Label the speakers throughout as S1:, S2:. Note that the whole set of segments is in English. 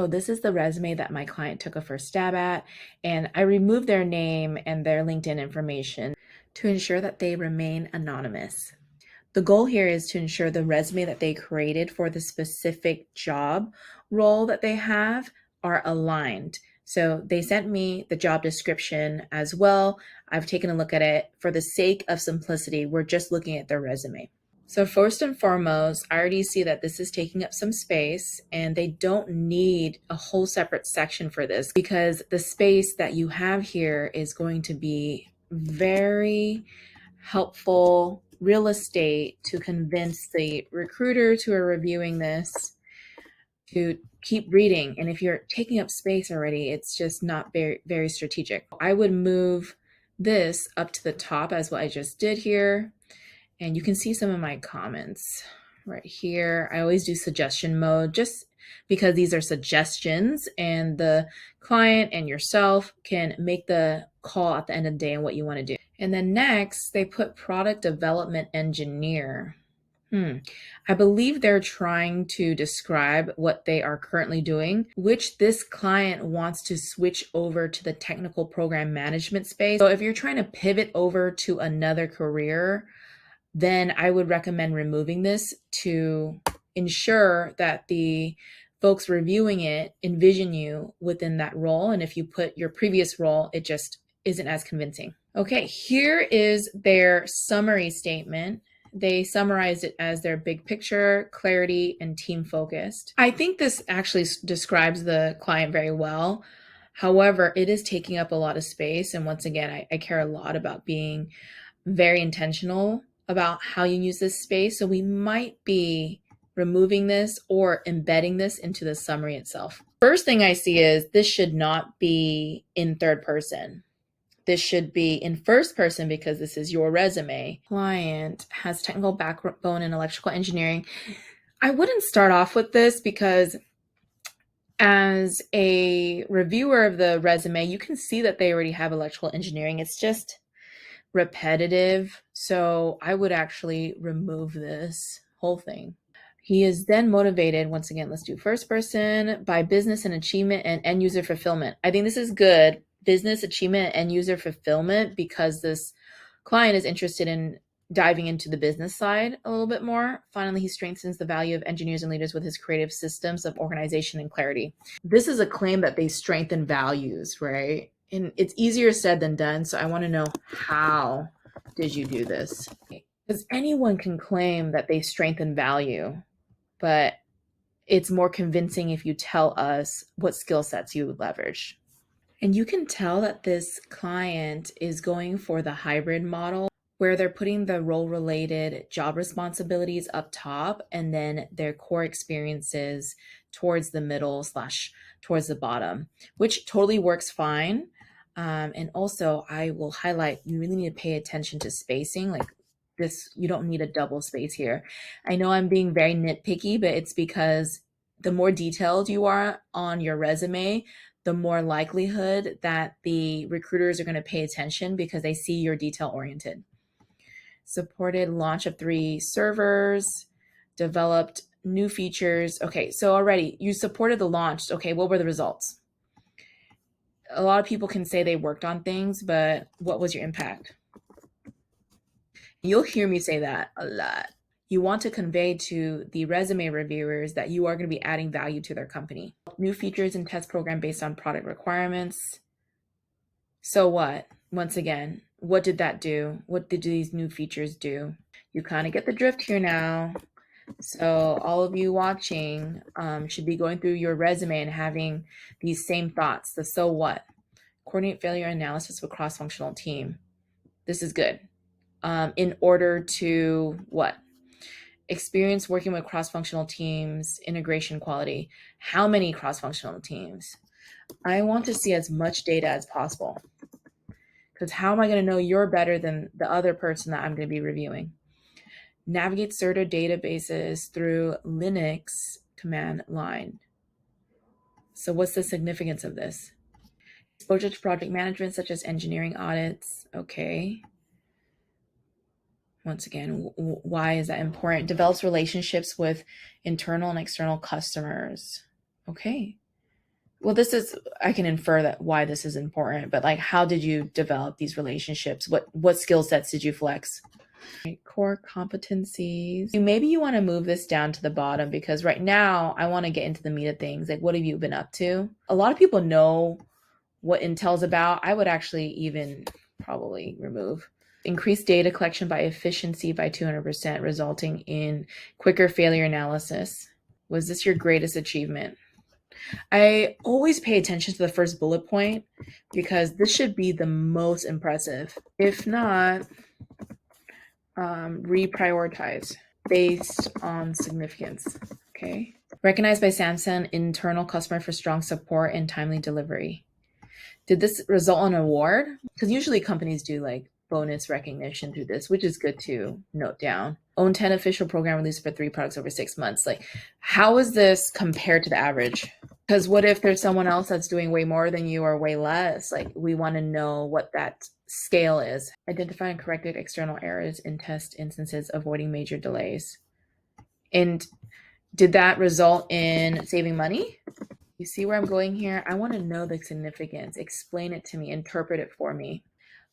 S1: So this is the resume that my client took a first stab at, and I removed their name and their LinkedIn information to ensure that they remain anonymous. The goal here is to ensure the resume that they created for the specific job role that they have are aligned. So they sent me the job description as well. I've taken a look at it. For the sake of simplicity, we're just looking at their resume. So first and foremost, I already see that this is taking up some space and they don't need a whole separate section for this because the space that you have here is going to be very helpful real estate to convince the recruiters who are reviewing this to keep reading. And if you're taking up space already, it's just not very strategic. I would move this up to the top as what I just did here. And you can see some of my comments right here. I always do suggestion mode just because these are suggestions and the client and yourself can make the call at the end of the day on what you want to do. And then next, they put product development engineer. I believe they're trying to describe what they are currently doing, which this client wants to switch over to the technical program management space. So if you're trying to pivot over to another career, then I would recommend removing this to ensure that the folks reviewing it envision you within that role. And if you put your previous role, it just isn't as convincing. Okay, here is their summary statement. They summarized it as their big picture, clarity, and team focused. I think this actually describes the client very well. However, it is taking up a lot of space. And once again, I care a lot about being very intentional about how you use this space. So we might be removing this or embedding this into the summary itself. First thing I see is this should not be in third person. This should be in first person because this is your resume. Client has technical backbone in electrical engineering. I wouldn't start off with this because as a reviewer of the resume, you can see that they already have electrical engineering. It's just repetitive. So I would actually remove this whole thing. He is then motivated, once again, let's do first person, by business and achievement and end user fulfillment. I think this is good. Business achievement and user fulfillment because this client is interested in diving into the business side a little bit more. Finally, he strengthens the value of engineers and leaders with his creative systems of organization and clarity. This is a claim that they strengthen values, right? And it's easier said than done. So I want to know, how did you do this? Because anyone can claim that they strengthen value, but it's more convincing if you tell us what skill sets you leverage. And you can tell that this client is going for the hybrid model where they're putting the role-related job responsibilities up top and then their core experiences towards the middle / towards the bottom, which totally works fine. And also I will highlight, you really need to pay attention to spacing. Like this, you don't need a double space here. I know I'm being very nitpicky, but it's because the more detailed you are on your resume, the more likelihood that the recruiters are going to pay attention because they see you're detail oriented. Supported launch of 3 servers, developed new features. Okay, so already you supported the launch. Okay, what were the results? A lot of people can say they worked on things, but what was your impact? You'll hear me say that a lot. You want to convey to the resume reviewers that you are going to be adding value to their company. New features and test program based on product requirements. So what? Once again, what did that do? What did these new features do? You kind of get the drift here now. So all of you watching should be going through your resume and having these same thoughts. The so what? Coordinate failure analysis with cross-functional team. This is good. In order to what? Experience working with cross-functional teams, integration quality. How many cross-functional teams? I want to see as much data as possible because how am I going to know you're better than the other person that I'm going to be reviewing? Navigate CERTA databases through Linux command line. So what's the significance of this? Exposure to project management such as engineering audits. Okay. Once again, why is that important? Develops relationships with internal and external customers. Okay. Well, I can infer that why this is important, but like, how did you develop these relationships? What skill sets did you flex? Core competencies. Maybe you want to move this down to the bottom because right now I want to get into the meat of things. Like, what have you been up to? A lot of people know what Intel's about. I would actually even probably remove. Increase data collection by efficiency by 200%, resulting in quicker failure analysis. Was this your greatest achievement? I always pay attention to the first bullet point because this should be the most impressive. If not, reprioritize based on significance. Okay. Recognized by Samsung internal customer for strong support and timely delivery. Did this result in an award? Because usually companies do like bonus recognition through this, which is good to note down. Own 10 official program released for 3 products over 6 months. Like, how is this compared to the average? Because what if there's someone else that's doing way more than you or way less? Like, we want to know what that scale is. Identify and corrected external errors in test instances, avoiding major delays. And did that result in saving money? You see where I'm going here? I want to know the significance. Explain it to me, interpret it for me.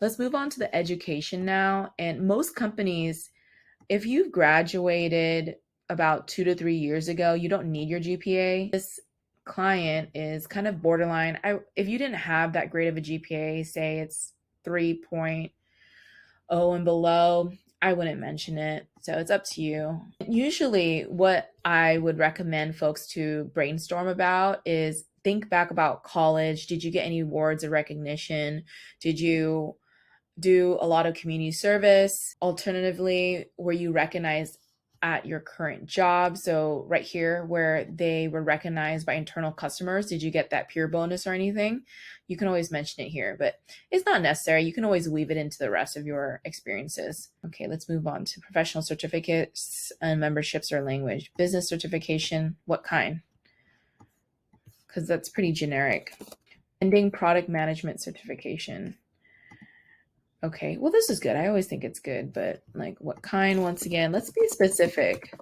S1: Let's move on to the education now. And most companies, if you've graduated about 2 to 3 years ago, you don't need your GPA. This client is kind of borderline. If you didn't have that great of a GPA, say it's 3.0 and below, I wouldn't mention it. So it's up to you. Usually what I would recommend folks to brainstorm about is think back about college. Did you get any awards or recognition? Did you do a lot of community service? Alternatively, were you recognized at your current job? So right here where they were recognized by internal customers, did you get that peer bonus or anything? You can always mention it here, but it's not necessary. You can always weave it into the rest of your experiences. Okay, let's move on to professional certificates and memberships or language. Business certification, what kind? Because that's pretty generic. Ending product management certification. Okay, well, this is good. I always think it's good, but like what kind? Once again, let's be specific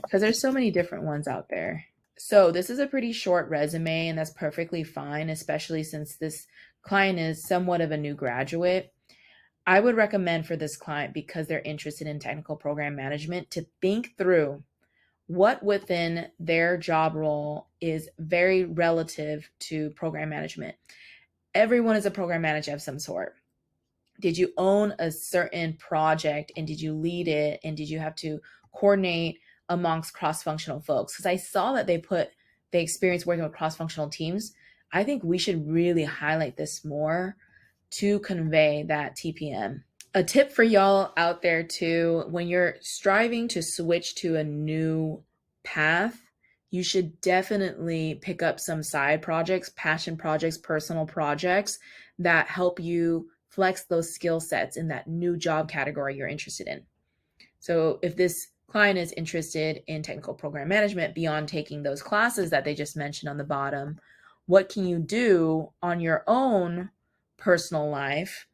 S1: because there's so many different ones out there. So this is a pretty short resume, and that's perfectly fine, especially since this client is somewhat of a new graduate. I would recommend for this client, because they're interested in technical program management, to think through what within their job role is very relative to program management. Everyone is a program manager of some sort. Did you own a certain project and did you lead it and did you have to coordinate amongst cross-functional folks? Because I saw that they experienced working with cross-functional teams. I think we should really highlight this more to convey that TPM. A tip for y'all out there too, when you're striving to switch to a new path, you should definitely pick up some side projects, passion projects, personal projects that help you flex those skill sets in that new job category you're interested in. So if this client is interested in technical program management beyond taking those classes that they just mentioned on the bottom, what can you do on your own personal life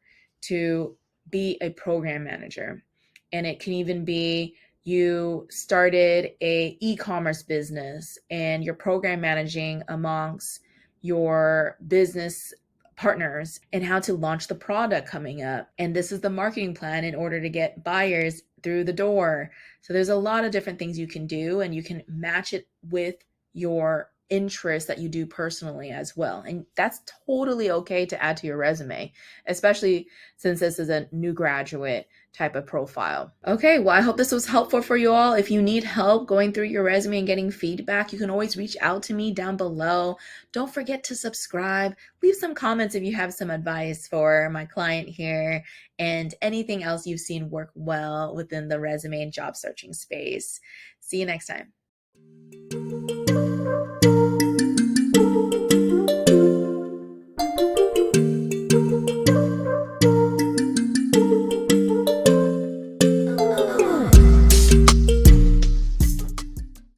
S1: to be a program manager? And it can even be you started a e-commerce business and you're program managing amongst your business partners and how to launch the product coming up. And this is the marketing plan in order to get buyers through the door. So there's a lot of different things you can do, and you can match it with your interests that you do personally as well. And that's totally okay to add to your resume, especially since this is a new graduate type of profile. Okay, well, I hope this was helpful for you all. If you need help going through your resume and getting feedback, you can always reach out to me down below. Don't forget to subscribe. Leave some comments if you have some advice for my client here and anything else you've seen work well within the resume and job searching space. See you next time.